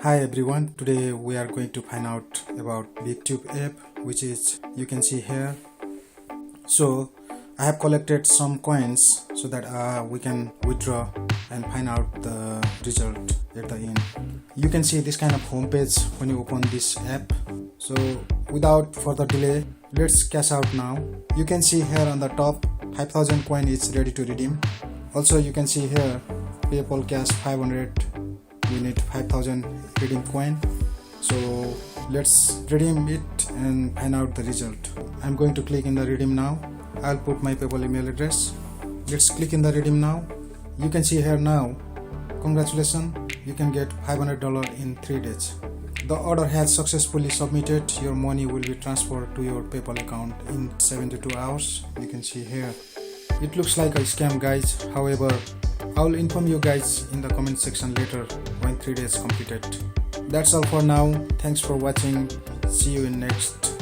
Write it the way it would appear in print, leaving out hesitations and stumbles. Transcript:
Hi everyone, today we are going to find out about VicTube app, which is you can see here. So I have collected some coins so that we can withdraw and find out the result at the end. You can see this kind of homepage when you open this app. So without further delay, let's cash out now. You can see here on the top 5000 coin is ready to redeem. Also you can see here PayPal cash 500. We need 5000 redeem coin, so let's redeem it and find out the result. I'm going to click in the redeem now. I'll put my PayPal email address. Let's click in the redeem now. You can see here now, congratulations, you can get $500 in 3 days. The order has successfully submitted. Your money will be transferred to your PayPal account in 72 hours. You can see here. It looks like a scam, guys. However, I will inform you guys in the comment section later when 3 days completed. That's all for now. Thanks for watching. See you in next